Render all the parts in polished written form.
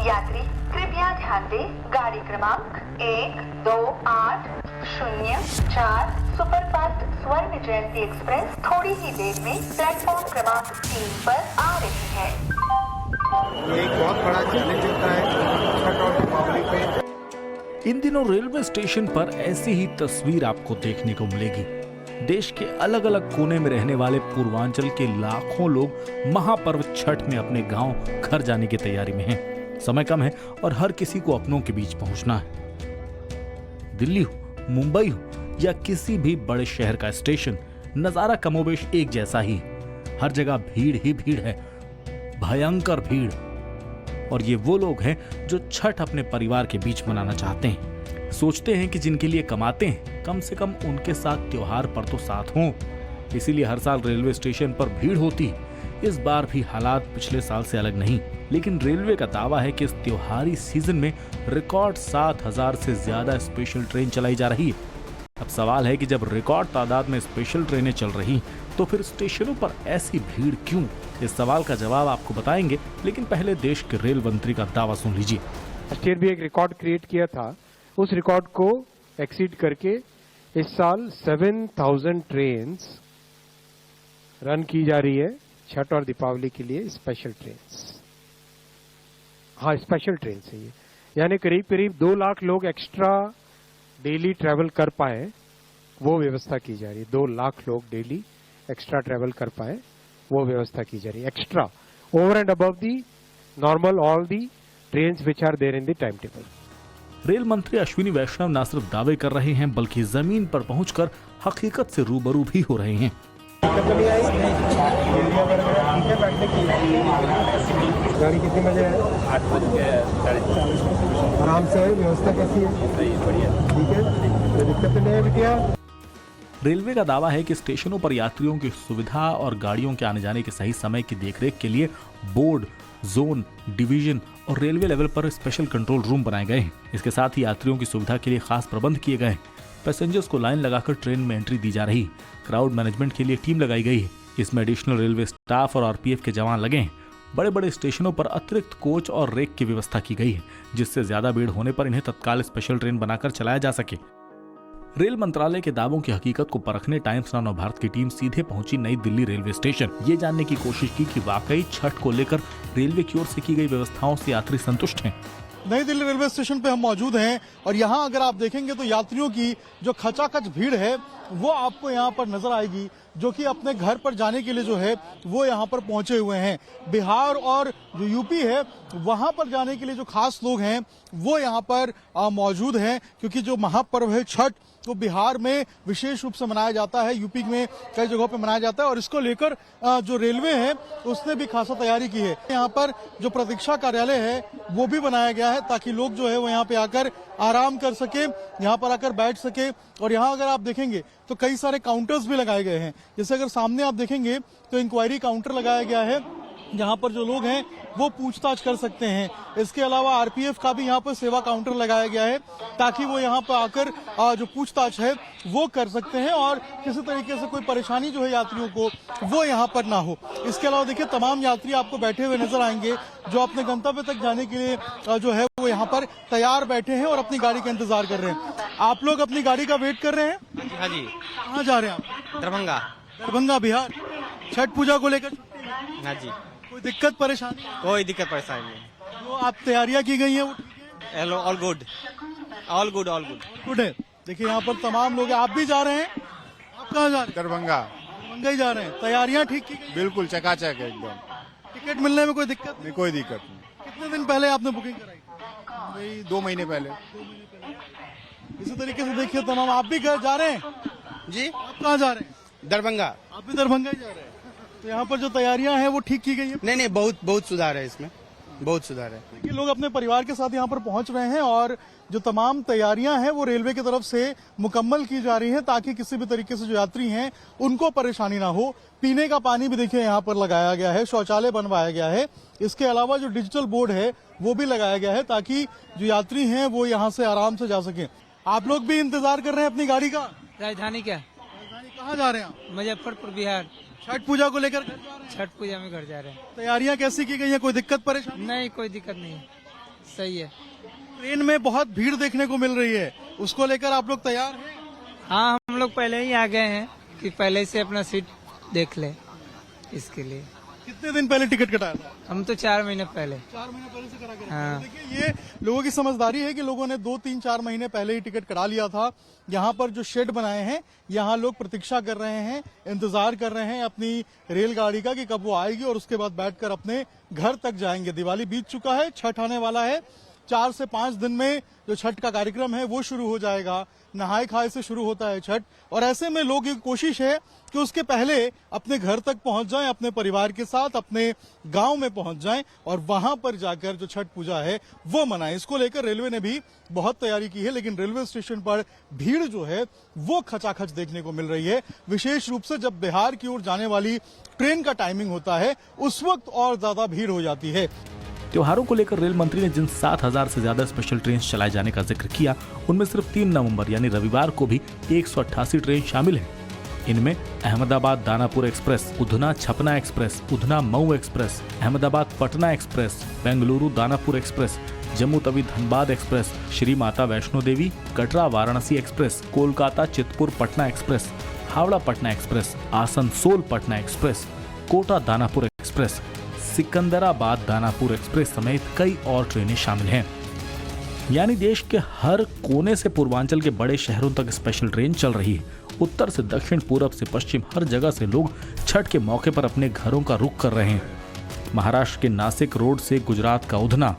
यात्री कृपया ध्यान दें, गाड़ी क्रमांक 128004 सुपरफास्ट स्वर्ण जयंती एक्सप्रेस थोड़ी ही देर में प्लेटफॉर्म क्रमांक 3 पर आ रही है। ये एक बहुत बड़ा चैलेंज होता है छठ और दीपावली पे। इन दिनों रेलवे स्टेशन पर ऐसी ही तस्वीर आपको देखने को मिलेगी। देश के अलग अलग कोने में रहने वाले पूर्वांचल के लाखों लोग महापर्व छठ में अपने गांव घर जाने की तैयारी में हैं। समय कम है और हर किसी को अपनों के बीच पहुंचना है। दिल्ली हो, मुंबई हो या किसी भी बड़े शहर का स्टेशन, नजारा कमोबेश एक जैसा ही। हर जगह भीड़ ही भीड़ है, भयंकर भीड़। और ये वो लोग हैं जो छठ अपने परिवार के बीच मनाना चाहते हैं। सोचते हैं कि जिनके लिए कमाते हैं कम से कम उनके साथ त्योहार पर तो साथ हों। इसीलिए हर साल रेलवे स्टेशन पर भीड़ होती है। इस बार भी हालात पिछले साल से अलग नहीं, लेकिन रेलवे का दावा है कि इस त्योहारी सीजन में रिकॉर्ड 7000 से ज्यादा स्पेशल ट्रेन चलाई जा रही है। अब सवाल है कि जब रिकॉर्ड तादाद में स्पेशल ट्रेनें चल रही तो फिर स्टेशनों पर ऐसी भीड़ क्यों? इस सवाल का जवाब आपको बताएंगे, लेकिन पहले देश के रेल मंत्री का दावा सुन लीजिए। स्टेट भी एक रिकॉर्ड क्रिएट किया था, उस रिकॉर्ड को एक्सीड करके इस साल 7000 ट्रेन्स रन की जा रही है छठ और दीपावली के लिए। स्पेशल ट्रेन्स, हाँ स्पेशल ट्रेन है ये, यानी करीब करीब 2 लाख लोग एक्स्ट्रा डेली ट्रैवल कर पाए, वो व्यवस्था की जा रही है। 2 लाख लोग डेली एक्स्ट्रा ट्रैवल कर पाए, वो व्यवस्था की जा रही है। Extra over and above the normal all the trains which are there in the time table. Rail मंत्री अश्विनी वैष्णव न सिर्फ दावे कर रहे हैं बल्कि जमीन पर पहुंचकर हकीकत से रूबरू भी हो रहे हैं। गाड़ी कितने बजे है? 8 बजे। आराम से है, व्यवस्था कैसी है? ठीक है, कोई दिक्कत नहीं है बिटिया। रेलवे का दावा है कि स्टेशनों पर यात्रियों की सुविधा और गाड़ियों के आने जाने के सही समय की देखरेख के लिए बोर्ड, जोन, डिवीजन और रेलवे लेवल पर स्पेशल कंट्रोल रूम बनाए गए हैं। इसके साथ ही यात्रियों की सुविधा के लिए खास प्रबंध किए गए हैं। पैसेंजर्स को लाइन लगाकर ट्रेन में एंट्री दी जा रही है। क्राउड मैनेजमेंट के लिए टीम लगाई गई है। इसमें एडिशनल रेलवे स्टाफ और आरपीएफ के जवान लगे हैं। बड़े बड़े स्टेशनों पर अतिरिक्त कोच और रेक की व्यवस्था की गई है, जिससे ज्यादा भीड़ होने पर इन्हें तत्काल स्पेशल ट्रेन बनाकर चलाया जा सके। रेल मंत्रालय के दावों की हकीकत को परखने टाइम्स नाउ भारत की टीम सीधे पहुंची नई दिल्ली रेलवे स्टेशन। ये जानने की कोशिश की कि वाकई छठ को लेकर रेलवे की ओर से की गई व्यवस्थाओं से यात्री संतुष्ट हैं। नई दिल्ली रेलवे स्टेशन पे हम मौजूद हैं और यहाँ अगर आप देखेंगे तो यात्रियों की जो खचाखच भीड़ है वो आपको यहाँ पर नजर आएगी, जो कि अपने घर पर जाने के लिए जो है वो यहाँ पर पहुंचे हुए हैं। बिहार और जो यूपी है वहां पर जाने के लिए जो खास लोग हैं वो यहाँ पर मौजूद हैं, क्योंकि जो महापर्व है छठ तो बिहार में विशेष रूप से मनाया जाता है, यूपी में कई जगहों पे मनाया जाता है और इसको लेकर जो रेलवे है उसने भी खासा तैयारी की है। यहाँ पर जो प्रतीक्षा कार्यालय है वो भी बनाया गया है ताकि लोग जो है वो यहाँ पे आकर आराम कर सके, यहाँ पर आकर बैठ सके। और यहाँ अगर आप देखेंगे तो कई सारे काउंटर्स भी लगाए गए हैं। जैसे अगर सामने आप देखेंगे तो इंक्वायरी काउंटर लगाया गया है, यहाँ पर जो लोग हैं वो पूछताछ कर सकते हैं। इसके अलावा आरपीएफ का भी यहाँ पर सेवा काउंटर लगाया गया है ताकि वो यहाँ पर आकर जो पूछताछ है वो कर सकते हैं और किसी तरीके से कोई परेशानी जो है यात्रियों को वो यहाँ पर ना हो। इसके अलावा देखिए तमाम यात्री आपको बैठे हुए नजर आएंगे जो अपने गंतव्य तक जाने के लिए जो है वो यहाँ पर तैयार बैठे हैं और अपनी गाड़ी का इंतजार कर रहे हैं। आप लोग अपनी गाड़ी का वेट कर रहे हैं? हाँ जी। कहाँ जा रहे हैं आप? दरभंगा। दरभंगा बिहार। छठ पूजा को लेकर हाँ जी। कोई दिक्कत परेशानी? कोई दिक्कत परेशानी नहीं। जो आप तैयारियां की गई हैं वो ठीक है? Hello, all good, all good, all good. Good है। देखिए यहाँ पर तमाम लोग हैं। आप भी जा रहे हैं? आप कहाँ जा रहे हैं? दरभंगा। दरभंगा ही जा रहे हैं। तैयारियां ठीक की गई? बिल्कुल चकाचक है एकदम। टिकट मिलने में कोई दिक्कत नहीं, कोई दिक्कत नहीं। कितने दिन पहले आपने बुकिंग कराई? वही 2 महीने पहले। इसी तरीके से देखिए तमाम आप भी जा रहे हैं? जी। आप कहाँ जा रहे हैं? दरभंगा। आप भी दरभंगा ही जा रहे हैं। तो यहाँ पर जो तैयारियां हैं वो ठीक की गई है? नहीं नहीं, बहुत सुधार है इसमें, बहुत सुधार है। देखिए लोग अपने परिवार के साथ यहाँ पर पहुंच रहे हैं और जो तमाम तैयारियां हैं वो रेलवे की तरफ से मुकम्मल की जा रही हैं ताकि किसी भी तरीके से जो यात्री हैं उनको परेशानी ना हो। पीने का पानी भी देखिए यहाँ पर लगाया गया है, शौचालय बनवाया गया है। इसके अलावा जो डिजिटल बोर्ड है वो भी लगाया गया है ताकि जो यात्री हैं वो यहाँ से आराम से जा सके। आप लोग भी इंतजार कर रहे हैं अपनी गाड़ी का? राजधानी क्या? राजधानी कहाँ जा रहे हैं आप? मुजफ्फरपुर बिहार। छठ पूजा को लेकर घर जा रहे हैं? छठ पूजा में घर जा रहे हैं। तैयारियां कैसी की गई हैं? कोई दिक्कत परेशानी? नहीं, कोई दिक्कत नहीं। सही है। ट्रेन में बहुत भीड़ देखने को मिल रही है, उसको लेकर आप लोग तैयार हैं? हाँ, हम लोग पहले ही आ गए हैं कि पहले से अपना सीट देख ले, इसके लिए। कितने दिन पहले टिकट कटाया था? हम तो 4 महीने पहले। 4 महीने पहले से करा के रखा है। हाँ। देखिए, ये लोगों की समझदारी है कि लोगों ने 2-3-4 महीने पहले ही टिकट करा लिया था। यहाँ पर जो शेड बनाए हैं, यहाँ लोग प्रतीक्षा कर रहे हैं, इंतजार कर रहे हैं अपनी रेलगाड़ी का कि कब वो आएगी और उसके बाद बैठकर अपने घर तक जाएंगे। दिवाली बीत चुका है, छठ आने वाला है। 4 से 5 दिन में जो छठ का कार्यक्रम है वो शुरू हो जाएगा। नहाए खाए से शुरू होता है छठ, और ऐसे में लोगों की कोशिश है कि उसके पहले अपने घर तक पहुंच जाएं, अपने परिवार के साथ अपने गांव में पहुंच जाएं और वहां पर जाकर जो छठ पूजा है वो मनाएं। इसको लेकर रेलवे ने भी बहुत तैयारी की है, लेकिन रेलवे स्टेशन पर भीड़ जो है वो खचाखच देखने को मिल रही है। विशेष रूप से जब बिहार की ओर जाने वाली ट्रेन का टाइमिंग होता है उस वक्त और ज्यादा भीड़ हो जाती है। त्योहारों को लेकर रेल मंत्री ने जिन 7,000 से ज्यादा स्पेशल ट्रेन चलाए जाने का जिक्र किया, उनमें सिर्फ 3 नवंबर यानी रविवार को भी 188 ट्रेन शामिल हैं। इनमें Ahmedabad Danapur express, Udhna Chhapra express, Udhna Mau express, Ahmedabad Patna express, Bengaluru Danapur express, Jammu Tawi Dhanbad express, Shri Mata Vaishno Devi Katra Varanasi express, Kolkata Chitpur Patna express, Howrah Patna express, Asansol Patna express, Kota Danapur express, Secunderabad Danapur express समेत कई और ट्रेनें शामिल हैं। यानी देश के हर कोने से पूर्वांचल के बड़े शहरों तक स्पेशल ट्रेन चल रही है। उत्तर से दक्षिण, पूरब से पश्चिम, हर जगह से लोग छठ के मौके पर अपने घरों का रुख कर रहे हैं। महाराष्ट्र के नासिक रोड से गुजरात का उधना,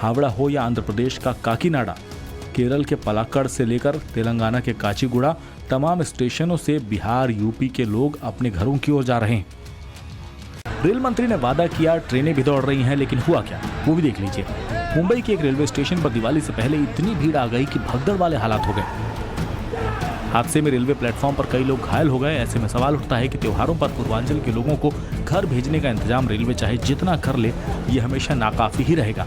हावड़ा हो या आंध्र प्रदेश का काकीनाडा, केरल के पलाक्कड़ से लेकर तेलंगाना के काचीगुड़ा, तमाम स्टेशनों से बिहार, यूपी के लोग अपने घरों की ओर जा रहे हैं। रेल मंत्री ने वादा किया ट्रेनें भी दौड़ रही हैं, लेकिन हुआ क्या वो भी देख लीजिए। मुंबई के एक रेलवे स्टेशन पर दिवाली से पहले इतनी भीड़ आ गई कि भगदड़ वाले हालात हो गए। हादसे में रेलवे प्लेटफॉर्म पर कई लोग घायल हो गए। ऐसे में सवाल उठता है कि त्योहारों पर पूर्वांचल के लोगों को घर भेजने का इंतजाम रेलवे चाहे जितना कर ले, ये हमेशा नाकाफी ही रहेगा।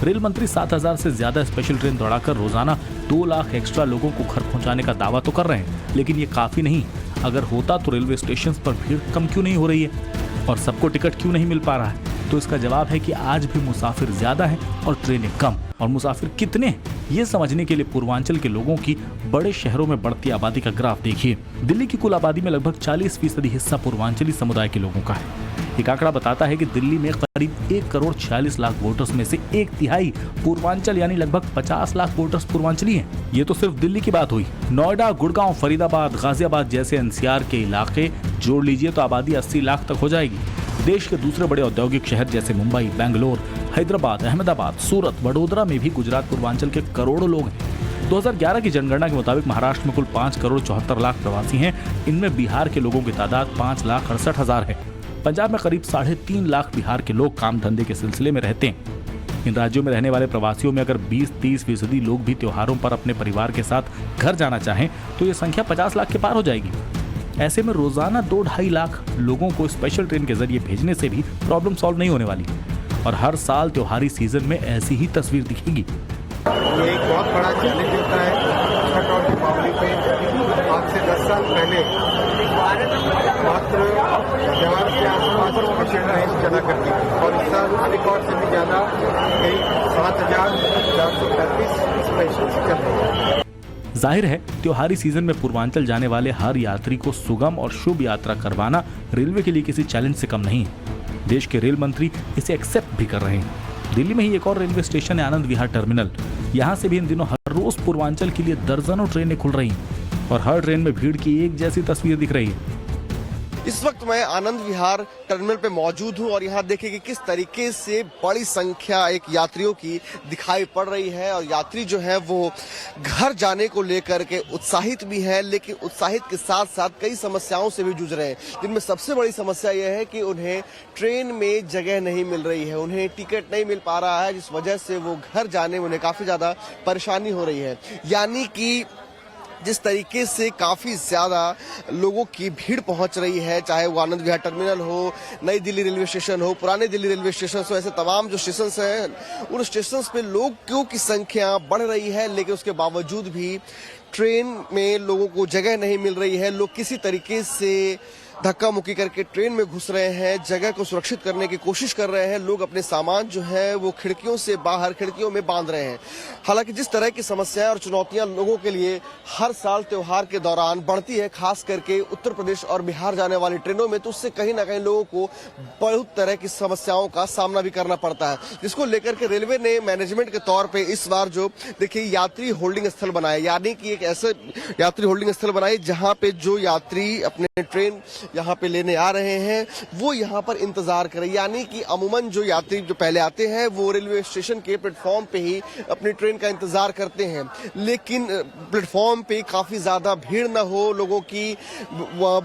रेल मंत्री 7,000 से ज्यादा स्पेशल ट्रेन दौड़ाकर रोजाना 2 लाख एक्स्ट्रा लोगों को घर पहुंचाने का दावा तो कर रहे हैं, लेकिन ये काफी नहीं। अगर होता तो रेलवे स्टेशन पर भीड़ कम क्यों नहीं हो रही है और सबको टिकट क्यों नहीं मिल पा रहा है? तो इसका जवाब है कि आज भी मुसाफिर ज्यादा हैं और ट्रेनें कम। और मुसाफिर कितने हैं ये समझने के लिए पूर्वांचल के लोगों की बड़े शहरों में बढ़ती आबादी का ग्राफ देखिए। दिल्ली की कुल आबादी में लगभग 40% हिस्सा पूर्वांचली समुदाय के लोगों का है। एक आंकड़ा बताता है कि दिल्ली में करीब 1 करोड़ 46 लाख वोटर्स में से 1/3 पूर्वांचल यानी लगभग 50 लाख वोटर्स पूर्वांचली हैं। ये तो सिर्फ दिल्ली की बात हुई। नोएडा, गुड़गांव, फरीदाबाद, गाजियाबाद जैसे एनसीआर के इलाके जोड़ लीजिए तो आबादी 80 लाख तक हो जाएगी। देश के दूसरे बड़े औद्योगिक शहर जैसे मुंबई, बेंगलोर, हैदराबाद, अहमदाबाद, सूरत, वडोदरा में भी गुजरात पूर्वांचल के करोड़ों लोग हैं। 2011 की जनगणना के मुताबिक महाराष्ट्र में कुल 5 करोड़ 74 लाख प्रवासी हैं। इनमें बिहार के लोगों की तादाद 5 लाख 68 हजार है। पंजाब में करीब 3.5 लाख बिहार के लोग काम धंधे के सिलसिले में रहते हैं। इन राज्यों में रहने वाले प्रवासियों में अगर 20-30% लोग भी त्योहारों पर अपने परिवार के साथ घर जाना चाहें तो ये संख्या 50 लाख के पार हो जाएगी। ऐसे में रोजाना 2-2.5 लाख लोगों को स्पेशल ट्रेन के जरिए भेजने से भी प्रॉब्लम सॉल्व नहीं होने वाली और हर साल त्योहारी सीजन में ऐसी ही तस्वीर दिखेगी। ये एक बहुत बड़ा चैलेंज होता है छठ और दीपावली पे। आज से 10 साल पहले मात्र 1000 के आसपास स्पेशल ट्रेन चला करती थी और इस साल रिकॉर्ड से भी ज्यादा कई 7,435 स्पेशल चल रही है। जाहिर है त्योहारी सीजन में पूर्वांचल जाने वाले हर यात्री को सुगम और शुभ यात्रा करवाना रेलवे के लिए किसी चैलेंज से कम नहीं है। देश के रेल मंत्री इसे एक्सेप्ट भी कर रहे हैं। दिल्ली में ही एक और रेलवे स्टेशन है आनंद विहार टर्मिनल। यहाँ से भी इन दिनों हर रोज पूर्वांचल के लिए दर्जनों ट्रेनें खुल रही हैं और हर ट्रेन में भीड़ की एक जैसी तस्वीर दिख रही है। इस वक्त मैं आनंद विहार टर्मिनल पे मौजूद हूं और यहाँ देखिए कि किस तरीके से बड़ी संख्या एक यात्रियों की दिखाई पड़ रही है और यात्री जो है वो घर जाने को लेकर के उत्साहित भी हैं, लेकिन उत्साहित के साथ साथ कई समस्याओं से भी जूझ रहे हैं, जिनमें सबसे बड़ी समस्या यह है कि उन्हें ट्रेन में जगह नहीं मिल रही है, उन्हें टिकट नहीं मिल पा रहा है, जिस वजह से वो घर जाने में उन्हें काफी ज्यादा परेशानी हो रही है। यानी कि जिस तरीके से काफी ज्यादा लोगों की भीड़ पहुंच रही है, चाहे वो आनंद विहार टर्मिनल हो, नई दिल्ली रेलवे स्टेशन हो, पुराने दिल्ली रेलवे स्टेशन हो, ऐसे तमाम जो स्टेशन हैं उन स्टेशन पे लोगों की संख्या बढ़ रही है, लेकिन उसके बावजूद भी ट्रेन में लोगों को जगह नहीं मिल रही है। लोग किसी तरीके से धक्का मुक्की करके ट्रेन में घुस रहे हैं, जगह को सुरक्षित करने की कोशिश कर रहे हैं। लोग अपने सामान जो है वो खिड़कियों से बाहर खिड़कियों में बांध रहे हैं। हालांकि जिस तरह की समस्याएं और चुनौतियां लोगों के लिए हर साल त्योहार के दौरान बढ़ती है, खास करके उत्तर प्रदेश और बिहार जाने वाली ट्रेनों में, तो उससे कहीं ना कहीं लोगों को बहुत तरह की समस्याओं का सामना भी करना पड़ता है, जिसको लेकर के रेलवे ने मैनेजमेंट के तौर पे इस बार जो देखिए यात्री होल्डिंग स्थल बनाए, यानी कि एक ऐसे यात्री होल्डिंग स्थल बनाए जहां पे जो यात्री अपने ट्रेन यहां पे लेने आ रहे हैं वो यहां पर इंतजार करें। यानी कि अमूमन जो यात्री जो पहले आते हैं वो रेलवे स्टेशन के प्लेटफॉर्म पे ही अपनी ट्रेन का इंतजार करते हैं, लेकिन प्लेटफॉर्म पे काफी ज्यादा भीड़ न हो, लोगों की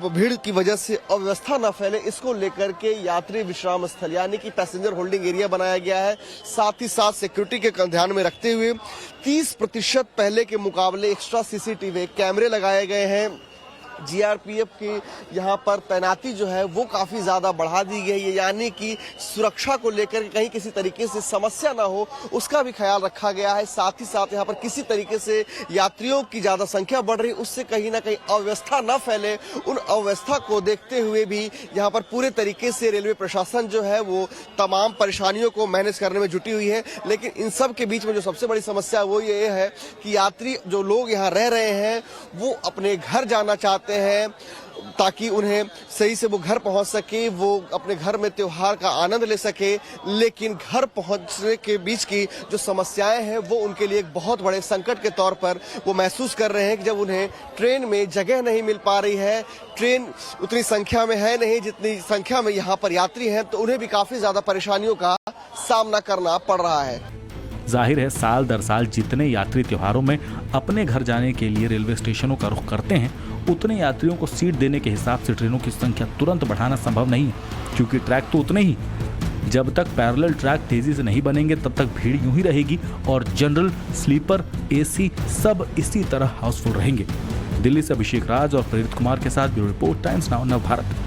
भीड़ की वजह से अव्यवस्था न फैले, इसको लेकर के यात्री विश्राम स्थल यानी कि पैसेंजर होल्डिंग एरिया बनाया गया है। साथ ही साथ सिक्योरिटी के ध्यान में रखते हुए 30% पहले के मुकाबले एक्स्ट्रा सीसीटीवी कैमरे लगाए गए हैं। जीआरपीएफ की यहाँ पर तैनाती जो है वो काफी ज्यादा बढ़ा दी गई है, यानी कि सुरक्षा को लेकर कहीं किसी तरीके से समस्या ना हो उसका भी ख्याल रखा गया है। साथ ही साथ यहाँ पर किसी तरीके से यात्रियों की ज्यादा संख्या बढ़ रही, उससे कहीं ना कहीं अव्यवस्था न फैले, उन अव्यवस्था को देखते हुए भी यहाँ पर पूरे तरीके से रेलवे प्रशासन जो है वो तमाम परेशानियों को मैनेज करने में जुटी हुई है। लेकिन इन सब के बीच में जो सबसे बड़ी समस्या वो ये है कि यात्री जो लोग यहाँ रह रहे हैं वो अपने घर जाना चाहते हैं ताकि उन्हें सही से वो घर पहुंच सके, वो अपने घर में त्योहार का आनंद ले सके। लेकिन घर पहुंचने के बीच की जो समस्याएं हैं वो उनके लिए एक बहुत बड़े संकट के तौर पर वो महसूस कर रहे हैं कि जब उन्हें ट्रेन में जगह नहीं मिल पा रही है, ट्रेन उतनी संख्या में है नहीं जितनी संख्या में यहाँ पर यात्री हैं, तो उन्हें भी काफी ज्यादा परेशानियों का सामना करना पड़ रहा है। जाहिर है साल दर साल जितने यात्री त्योहारों में अपने घर जाने के लिए रेलवे स्टेशनों का रुख करते हैं, उतने यात्रियों को सीट देने के हिसाब से ट्रेनों की संख्या तुरंत बढ़ाना संभव नहीं है, क्योंकि ट्रैक तो उतने ही। जब तक पैरेलल ट्रैक तेजी से नहीं बनेंगे तब तक भीड़ यूं ही रहेगी और जनरल, स्लीपर, एसी सब इसी तरह हाउसफुल रहेंगे। दिल्ली से अभिषेक राज और प्रेरित कुमार के साथ ब्यूरो रिपोर्ट, टाइम्स नाउ नव भारत।